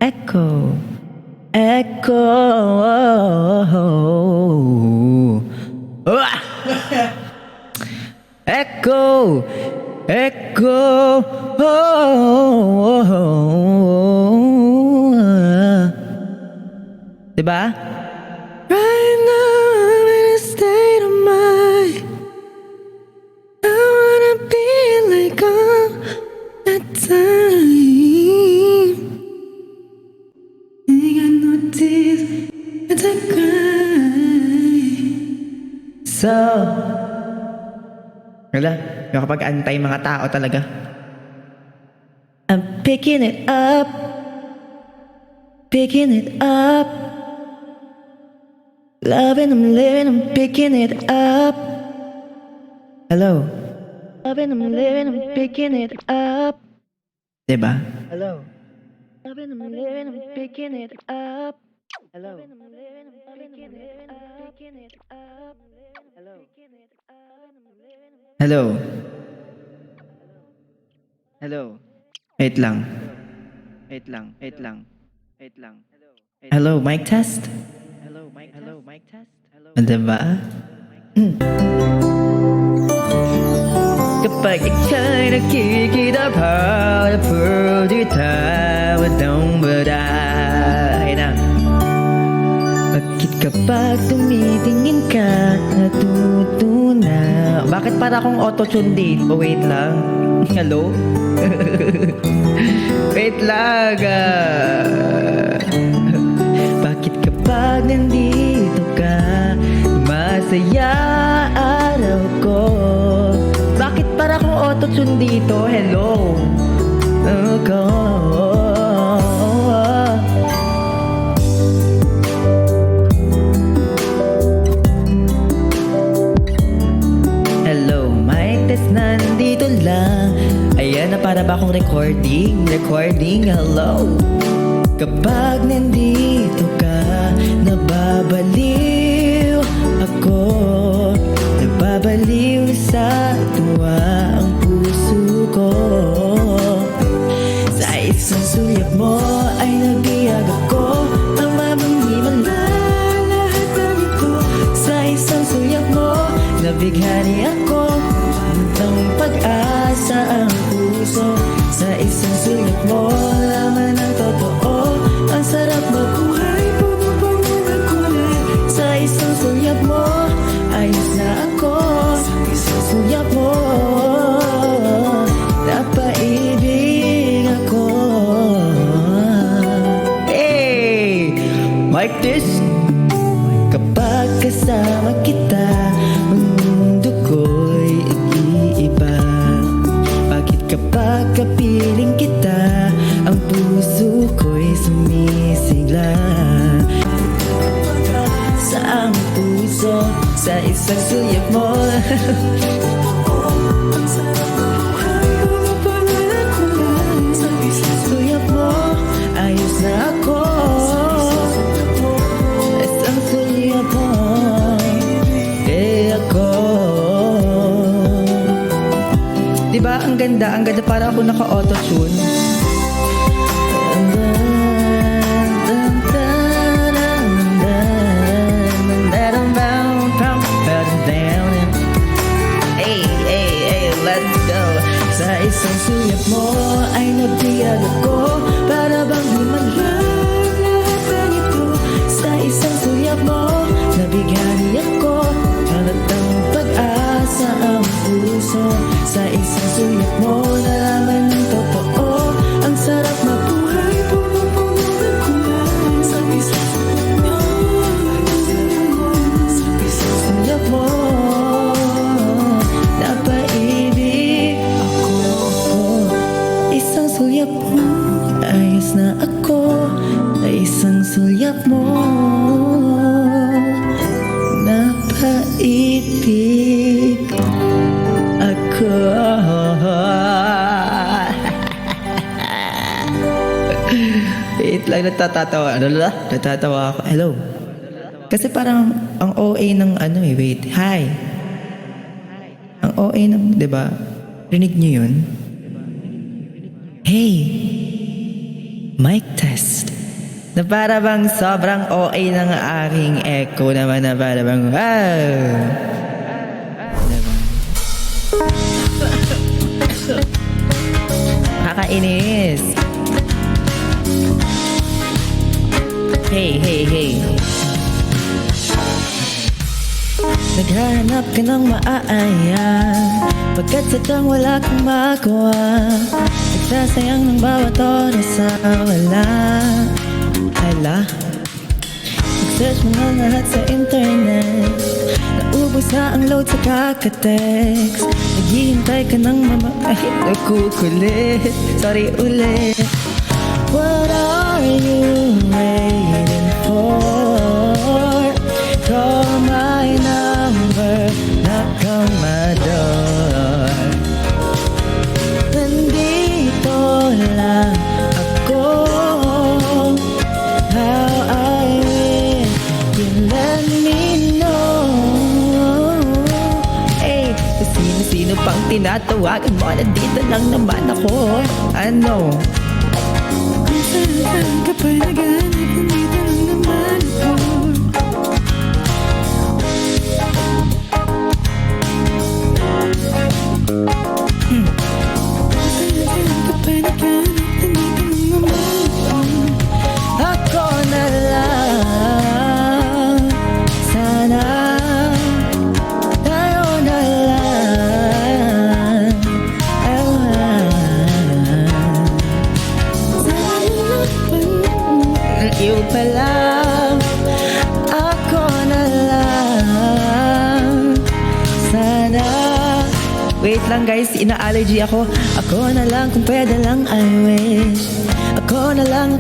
Echo, echo. Ah! Echo, echo. Diba? Right now I'm in a state of mind. I wanna be like all the time. I got no teeth to cry. So, wala, nakapag-antay mga tao talaga. I'm picking it up, picking it up. Loving, I'm living, I'm picking it up. Hello. Loving, I'm living, I'm picking it up. Diba? Hello. Loving, I'm living, I'm picking it up. Hello. Loving, I'm living, I'm picking it up. Picking it up. Hello. Hello. Hello. Wait lang. Wait lang. Wait lang. Wait lang. Hello, mic test? Hello, mic test? Diba? Kapag ika'y nakikita pa na pwede tawad baday na. Bakit kapag tumitingin ka natutuna? Bakit para akong auto-tune dito? Wait lang. Hello? Wait lang. Bakit kapag nandito ka masaya araw ko? Bakit para akong auto-tune dito? Hello? Ako. Hello, mic test, nandito lang. Ayan na, para ba akong recording? Hello? Kapag nandito ka, nababaliw ako. Nababaliw sa tuwa ang puso ko. Sa isang sulyap mo ay nabiyag ako. Ang mamanghiman na lahat ng ito. Sa isang sulyap mo, nabighani ako. Ang pag-asa ang puso. Sa isang sulyap mo, laman ang totoo. Ang sarap mabuhay, puno-puno ng kulay. Sa isang sulyap mo, ayos na ako. Sa isang sulyap mo, napaibig ako. Hey! Like this? Kapag kasama kita, ang mundo ko'y iiba. Bakit kapag kapiling kita, ang puso ko'y sumisigla? Sa ang puso, sa isang sulyap mo. Ang sarap mabuhay, puno-puno ng kulay. Sa isang sulyap mo, ayos na ako. Sa isang sulyap mo, ako. Diba ang ganda para ako naka-auto-tune. Let's go. Sa isang sulyap mo ay nabiyag ako. Para bang himalang lahat ng ito. Sa isang sulyap mo, nabighani ako. Halatang pag-asa ang puso. Sa isang sulyap mo, nalaman ng totoo. Ang sarap mabuhay, puno-puno ng kulay. Sa isang sulyap mo, sa isang sulyap mo, napaibig ako. Isang sulyap mo, ayos na ako. Sa isang sulyap mo, napaibig ako. Wait lang, natatawa. Natatawa ako. Hello? Kasi parang ang OA ng wait. Hi. Ang OA ng, di ba? Rinig niyo yun? Hey! Mic test. Na para bang sobrang okay ng aking echo naman, na para bang wow. Nakakainis. Hey, hey, hey. Naghahanap ka ng maaaya, pagkat sadyang wala kang magawa. Nagsasayang ng bawat oras sa wala. Hala, nag-search mo na lahat sa internet, naubos na ang load sa kakatext. Naghihintay ka ng nakukulit. Sorry ulit. What are you waiting for? Call my number, knock on my door. Nandito lang ako. How I wish you let me know. Hey, sino pang tinatawagan mo? Nandito lang naman ako. Ano? Saan ka pa naghanap? Nandito lang naman ako. Saan ka pa naghanap? Nandito lang naman ako. Ako na lang. Sana tayo na lang. Ikaw pa lang. Ako na lang. Sana. Wait lang guys, ina-allergy ako. Ako na lang kung pwede lang, I wish. Ako na lang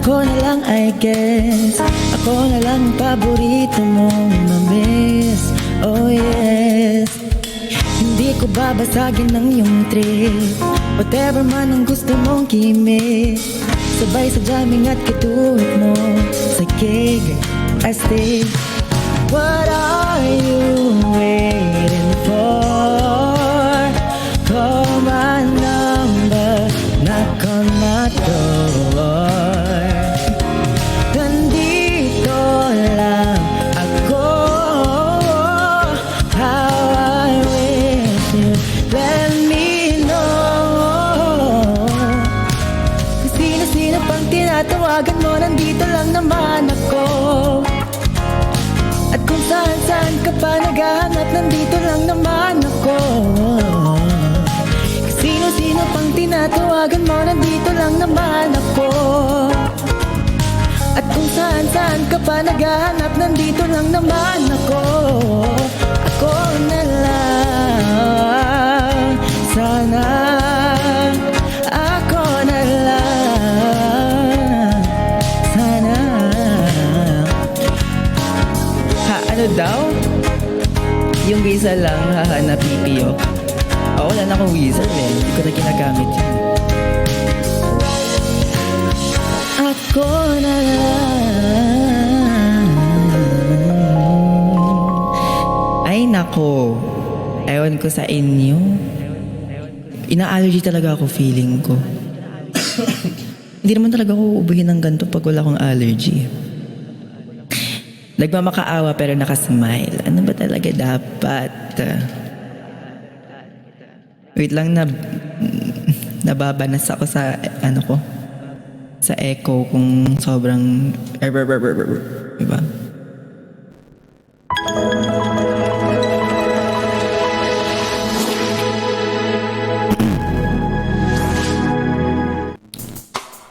I guess. Ako na lang ang paborito mong mamiss. Oh yes. Hindi ko babasagin ng iyong trip. Whatever man ang gusto mong kimik. Sabay sa jamming at katuwid mo sa gig, astig. What are you waiting for? Call my number, knock on my door. Nandito lang ako. How I wish you let me know. Kung sino-sino pang tinatawagan mo, nandito lang naman ako. At kung saan-saan ka pa naghahanap, nandito lang naman ako. Kung sino-sino pang tinatawagan mo, nandito lang naman ako. At kung saan-saan ka pa naghahanap, nandito lang naman ako. Ako na lang. Sana ako na lang. Sana. Ano daw? Yung visa lang, hahanap PPO. Wala na akong visa eh. Hindi ko na ginagamit yun. Ako na lang. Ay nako. Ewan ko sa inyo. Ina-allergy talaga ako, feeling ko. Hindi naman talaga ako uubuhin ng ganito pag wala akong allergy. Nagmamakaawa pero nakasmile. Ano ba talaga dapat? Wait lang, nababanas ako sa ano ko, sa echo kung sobrang diba?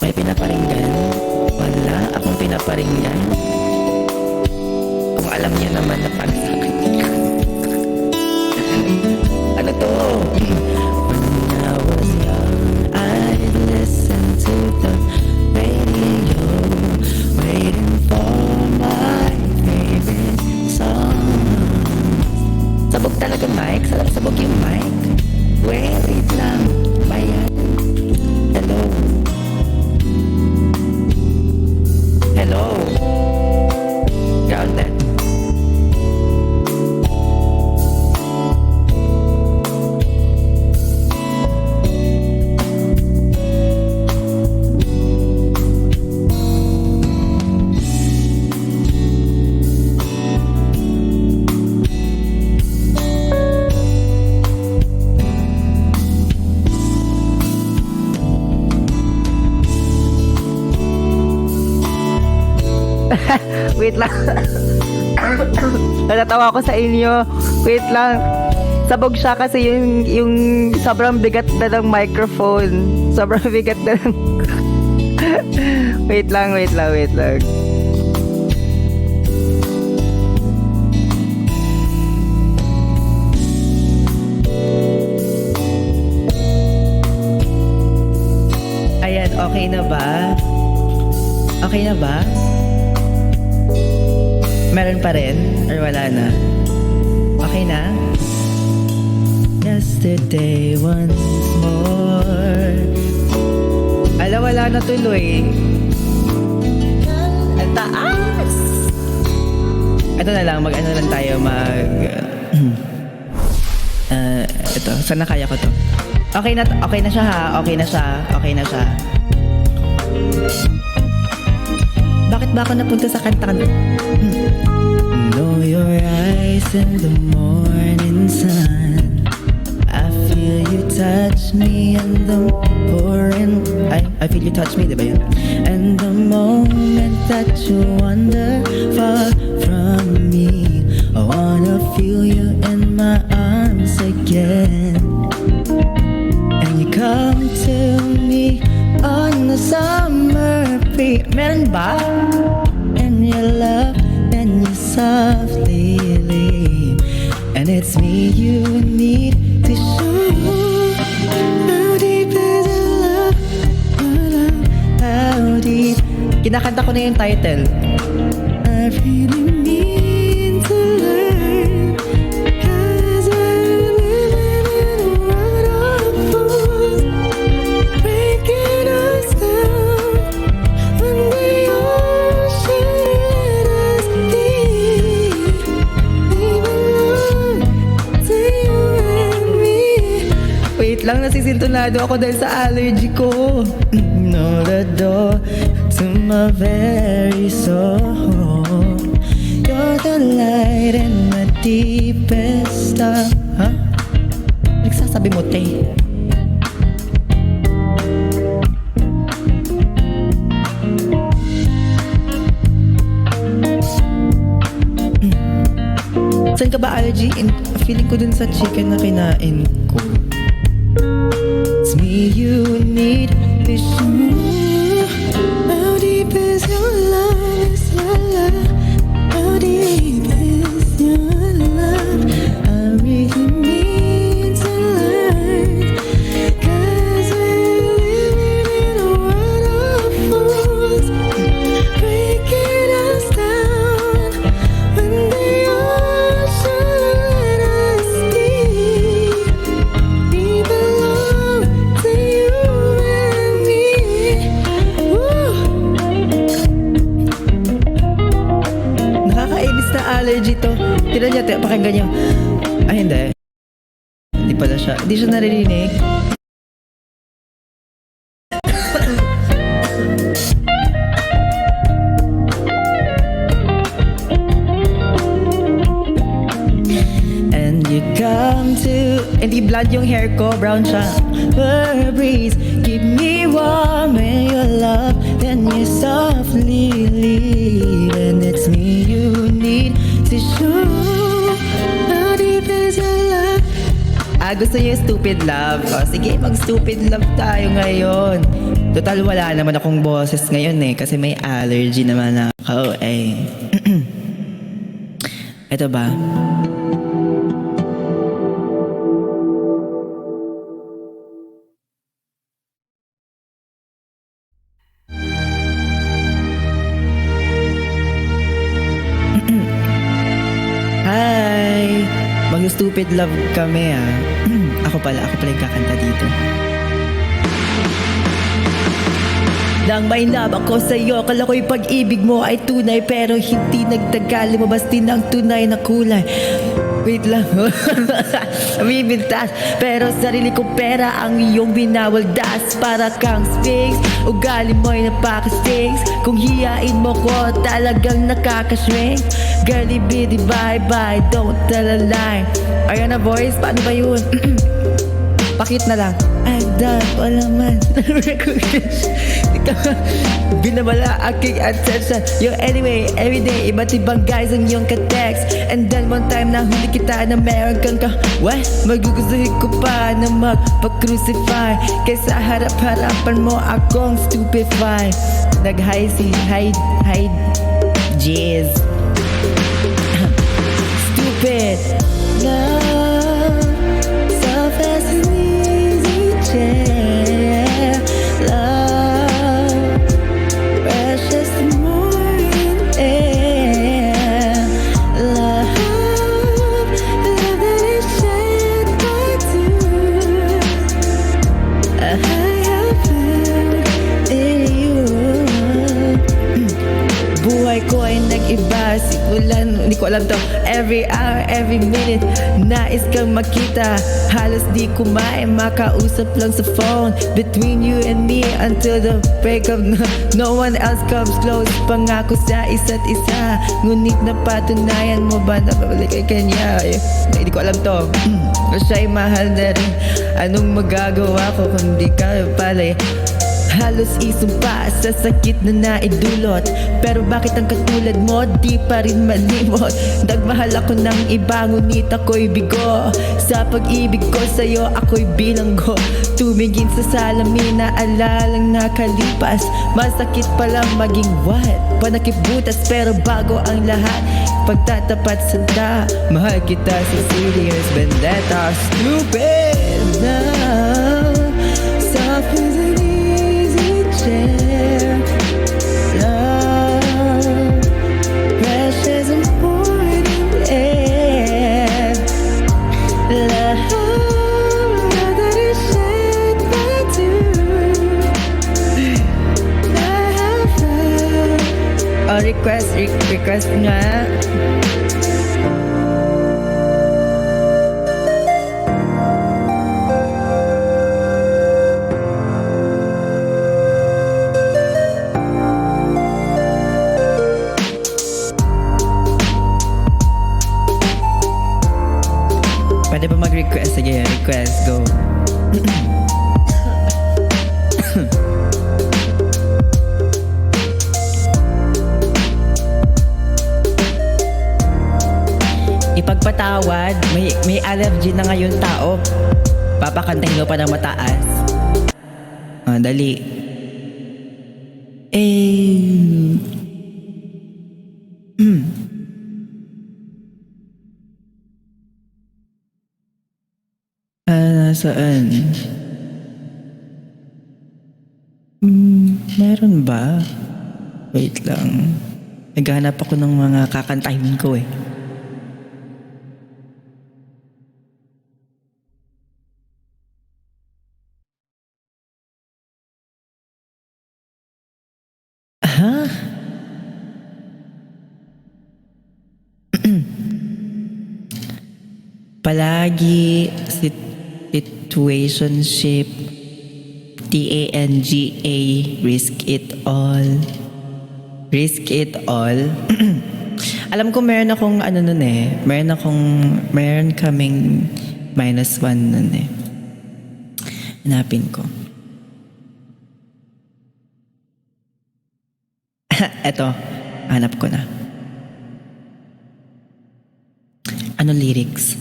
May pinaparinggan? Wala akong pinaparinggan. Kung alam niya naman na para sa akin. Ano to? When I was young, I'd listen to the radio, waiting for my favorite song. Sabog talaga, Mike. Sabog yung mic. Wait lang. Bayan. Hello. Hello. Grounded. Wait lang. Natatawa ako sa inyo. Wait lang. Sabog siya kasi yung sobrang bigat na ng microphone. Sobrang bigat na ng... wait lang. Ayan, okay na ba? Okay na ba? Meron pa rin? Or wala na? Okay na? Yesterday once more. Ala, wala na tuloy. Ang taas! Ito na lang, mag-ano lang tayo, ito, sana kaya ko to. Okay na siya ha, okay na siya. Bakit ba ako napunta sa kanta? Know your eyes in the morning sun. I feel you touch me and the pouring. I feel you touch me, diba yun? And the moment that you wander far from me, I wanna feel you in my arms again. And you come to me on the summer breeze. Meron ba? And you love, and you softly leave. And it's me you need to show. How deep is your love? How deep? Kinakanta ko na yung title. I really need to learn. 'Cause we're living in a world of fools, breaking us down. When the ocean let us deep, we belong to you and me. Wait lang, nasisintonado ako dahil sa allergy ko. Know the door to my very soul. You're the light in the deepest of... Ha? Nagsasabi mo, te. Saan ka ba allergy? Feeling ko dun sa chicken na kinain ko. It's me you need to show. How deep is your love? Is your love? How deep is your love? I really need to learn. 'Cause we're living in a world of fools, breaking us down. When the ocean let us deep, we belong to you and me. Woo! Nakakainis na allergy to. Tira niya, pakinggan niyo. Ay, hindi. Hindi pala siya. Hindi siya naririnig. And you come to... Hindi blonde yung hair ko, brown siya. Breeze, keep me warm in your love. Then you softly leave. And it's me you need to show. How deep is your love? Gusto niyo yung stupid love. Sige, mag-stupid love tayo ngayon. Total, wala naman akong boses ngayon kasi may allergy naman ako Ito ba? Hi! Mag-stupid love kami Ako pala yung kakanta dito. Nang may love ako sa'yo, kala ko'y pag-ibig mo ay tunay, pero hindi nagtagal, lumabas din ang tunay na kulay. Wait lang. Bibintas, pero sarili kong pera ang iyong binawaldas. Para kang sphinx, ugali mo'y napaka-stinks. Kung hiyain mo ko, talagang nakaka-shrink. Girlie bitty bye bye, don't tell a lie. Ayan na voice, paano ba yun? Pakit na lang. I've done all naman binabala aking attention. Yo, anyway, everyday iba't ibang guys ang iyong ka-text. And then one time na huli kita na meron kang what? Magugustuhin ko pa na magpa-crucify kaysa harap-harapan mo akong stupefy. Nag-hide si hide jizz stupid love, so fast and easy chair. Love, precious morning air. Love, love that is shared by two. I have found in you. Buhay ko ay nag-iba, simulan, hindi ko alam to. Every hour, every minute, nais kang makita. Halos di kumain, makausap lang sa phone. Between you and me until the break of no one else comes close. Pangako sa isa't isa, ngunit napatunayan mo ba na babalik kay kanya? Hindi ko alam to. Siya'y mahal na rin, anong magagawa ko kung di ka pala halos isumpa sa sakit na naidulot. Pero bakit ang katulad mo di pa rin malimot? Nagmahal ako ng iba ngunit ako'y bigo. Sa pag-ibig ko sa'yo ako'y bilanggo. Tumingin sa salamin na alalang nakalipas. Masakit palang maging what? Panakibutas pero bago ang lahat. Pagtatapat sa mahal kita sa serious vendetta. Stupid now, soft as an share. Love, precious and morning air. Love, love that is shared by two. I have found. Request nga. Pwede ba mag-request? Sige, request, go. Ipagpatawad, may allergy na ngayon tao. Papakantahin mo pa ng mataas. Dali. Nasaan? Meron ba? Wait lang. Naghahanap ako ng mga kakantahin ko eh. Huh? Palagi situationship TANGA risk it all. Risk it all. Alam ko meron akong ano nun eh. Meron kaming -1 nun eh. Hanapin ko. Eto, hanap ko na. Ano lyrics?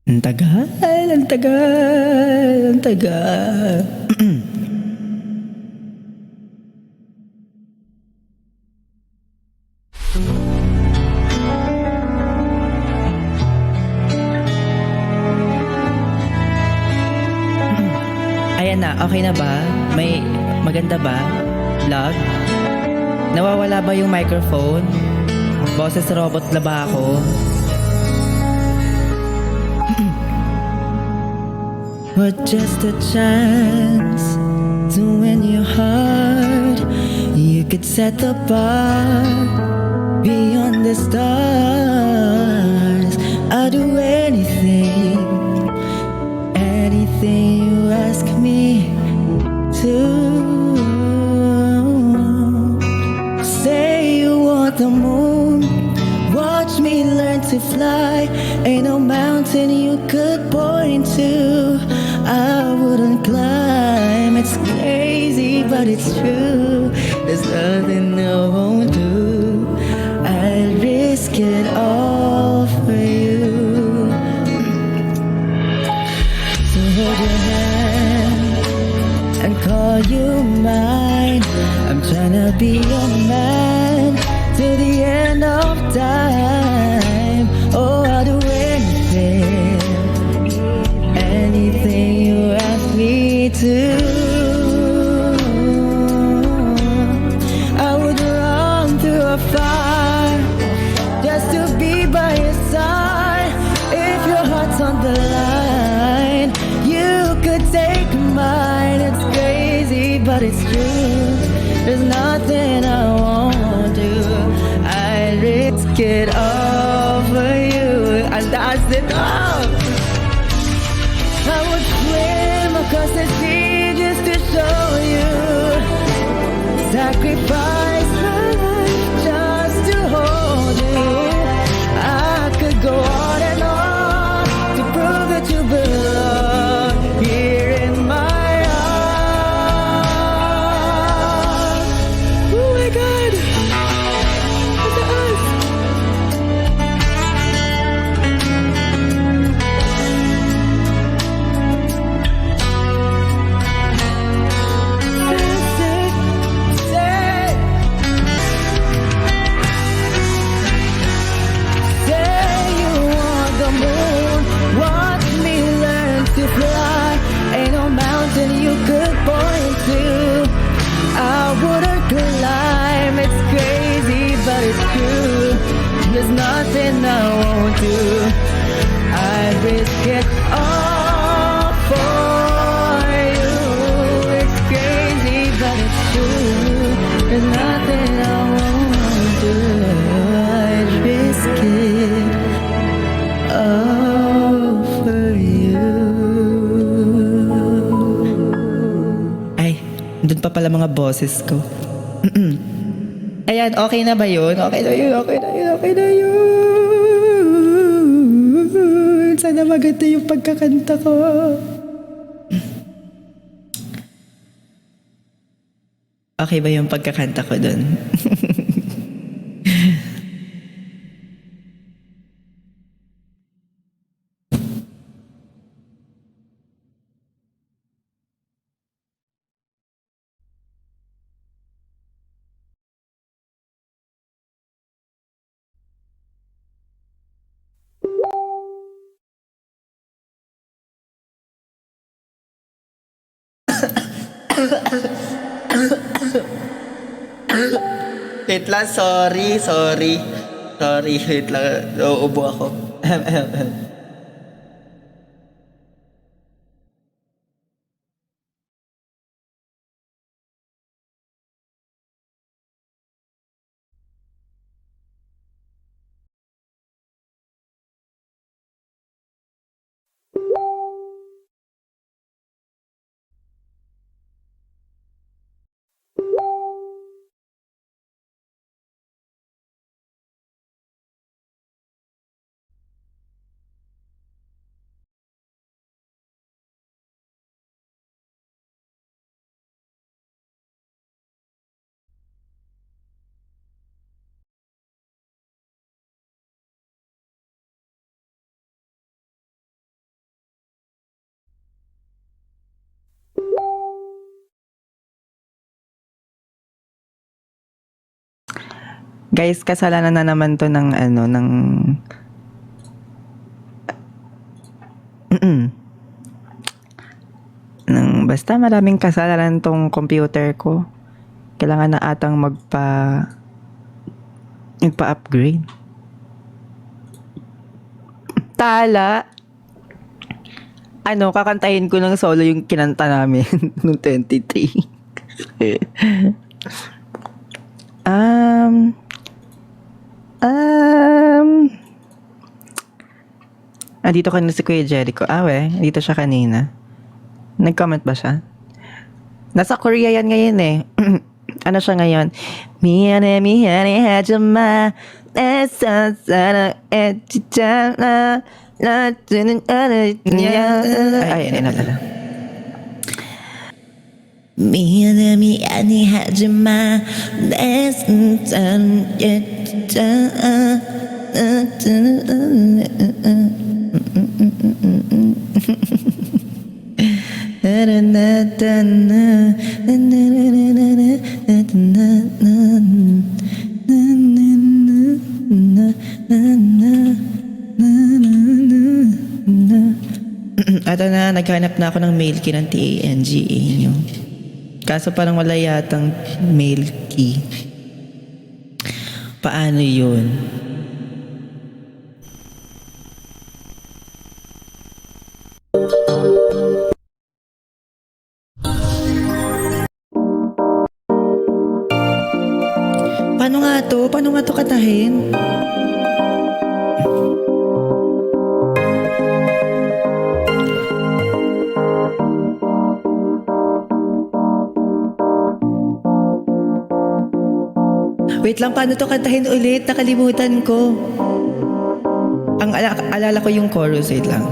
Ang tagal. Ayan na, okay na ba? May maganda ba? Vlog? Nawawala ba yung microphone? Boses robot na ba ako? What just a chance to win your heart. You could set the bar beyond the stars. I'd do anything you ask me to. Say you want the moon, watch me learn to fly. but it's true. There's nothing I won't do. I'd risk it all for you. So hold your hand and call you mine. I'm tryna be your man till the end of time. Oh, I'll do anything, anything you ask me to. I would run through a fire just to be by your side. If your heart's on the line, you could take mine. It's crazy, but it's true. There's nothing I won't do. I risk it all for you. And that's it all. I would swim across the sea just to show you. Sacrifice my life just to hold you. I could go on and on to prove that you belong here in my arms. Oh my God! It's us! Say you want the moon, watch me learn to fly. Ain't no mountain you could point to I wouldn't climb. It's crazy, but it's true. There's nothing I won't do. I'd risk it all for you. It's crazy, but it's true. There's nothing I won't do. I'd risk it all for you. Ay, doon pa pala mga boses ko. Ayan, okay na ba yun? Okay na yun, okay na yun, okay na yun. Sana maganda yung pagkakanta ko. Okay ba yung pagkakanta ko dun? Wait lang, sorry. Sorry, wait lang. Nauubo ako. Guys, kasalanan na naman to ng basta maraming kasalanan tong computer ko. Kailangan na atang magpa-upgrade. Tala. Kakantahin ko ng solo yung kinanta namin noong 23. Dito kanina si Kuya Jericho. Dito siya kanina. Nag-comment ba siya? Nasa Korea yan ngayon eh. Ano siya ngayon? Miyane hajima esa sana etchana la tunin ay na pala. 미안해 하지마 내 순간 Ato na, naghanap na ako ng mail key ng TANGA nyo. Kaso parang wala yatang mail key. Paano yun? Paano nga to? Paano nga to katahin? Wait lang, paano to kantahin ulit? Nakalimutan ko. Ang alala ko yung chorus. Wait lang.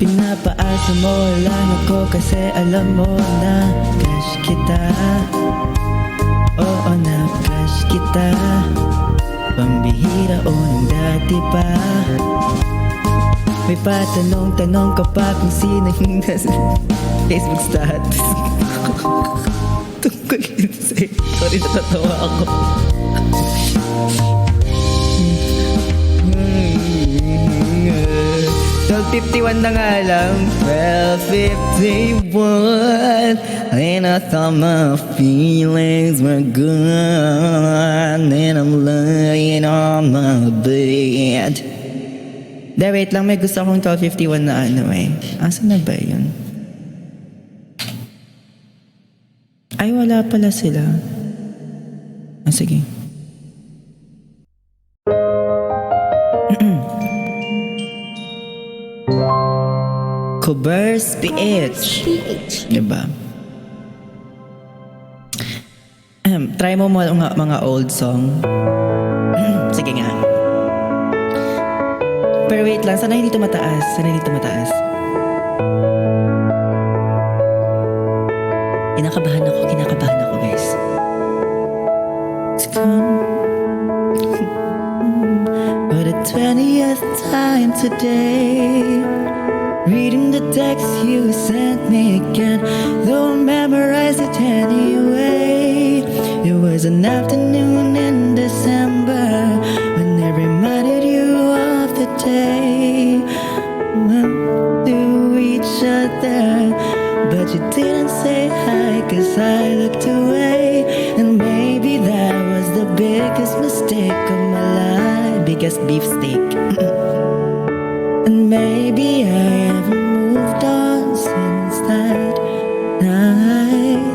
Pinapaasa mo lang ako kasi alam mo na crush kita. Oo, na crush kita. Pambihira o nang dati pa. May patanong-tanong ka pa kung sino yung nasa Facebook status. Tungkol yun sa'yo. Sorry, natatawa ako. 12:51 na nga lang. 12:51 and I thought my feelings were gone and I'm lying on my bed. Wait lang, may gusto akong 12:51 na ano eh. Asan na ba yun? Ay, wala pala sila. Sige. Cobers PH. Diba? Try mo mga old song. Sige nga. Pero wait lang, sana hindi ito mataas. Kinakabahan ako guys. It's come for the 20th time today. Reading the text you sent me again, though I memorized it anyway. It was an afternoon in December when I reminded you of the day to each other, but you didn't say hi 'cause I looked away. And maybe that was the biggest mistake of my life, biggest beefsteak. And maybe I haven't moved on since that night,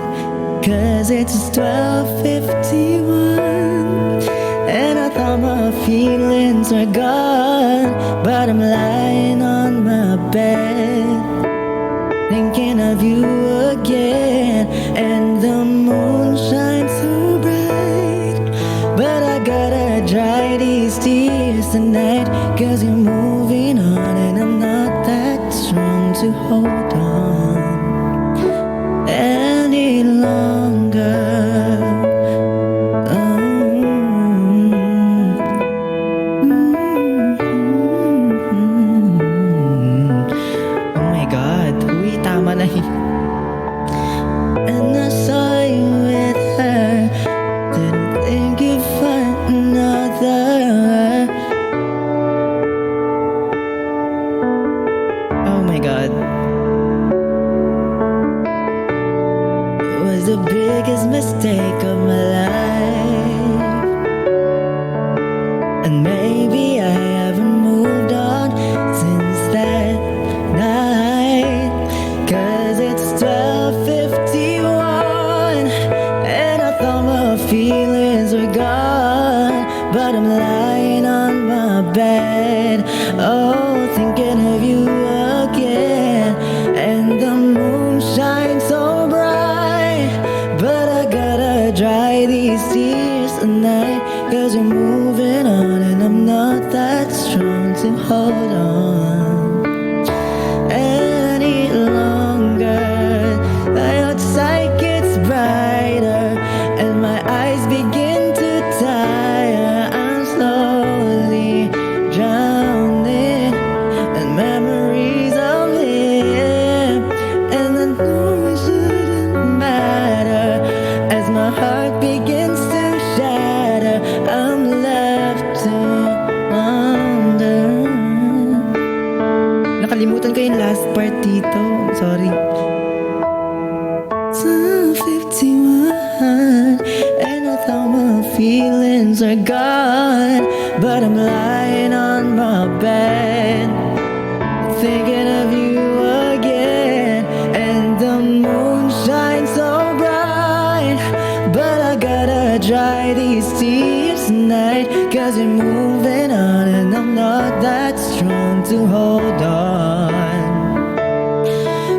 'cause it's 12:51 and I thought my feelings were gone, but I'm lying on my bed thinking of you again. And the moon shines so bright, but I gotta dry these tears tonight, 'cause you're moving on and I'm not that strong to hold on any longer. Oh my God, uy, tama na yun. And I saw you with her, didn't think you'd find another. Oh my God. It was the biggest mistake of my life. And maybe I haven't moved on since that night, 'cause it's 12:51 and I thought my feelings were gone, but I'm lying on my bed, oh, thinking of you again. And the moon shines so bright, but I gotta dry these tears tonight, 'cause you're moving on and I'm not that strong to hold on any longer. The outside gets brighter and my eyes begin to tire. I'm slowly drowning in memories of him, and I know it shouldn't matter as my heart begins to shatter. I'm left to wonder. Nakalimutan ko yung last part dito. Sorry. So 51 and I thought my feelings are gone, but I'm lying on my bed thinking of you again, and the moon shines so bright, but I gotta dry these tears tonight, 'cause you're moving on and I'm not that strong to hold on.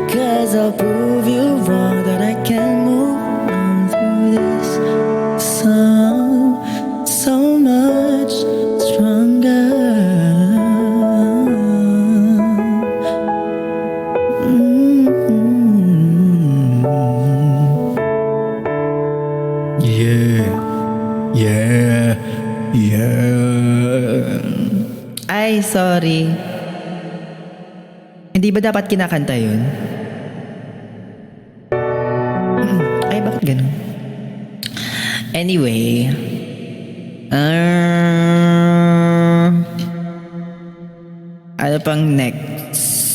'Cause I'll prove you wrong, that I can move on through this song so much stronger. Yeah, yeah, yeah. Ay, sorry. Hindi ba dapat kinakanta yun? Ay, bakit ganun? Anyway. Ano pang next?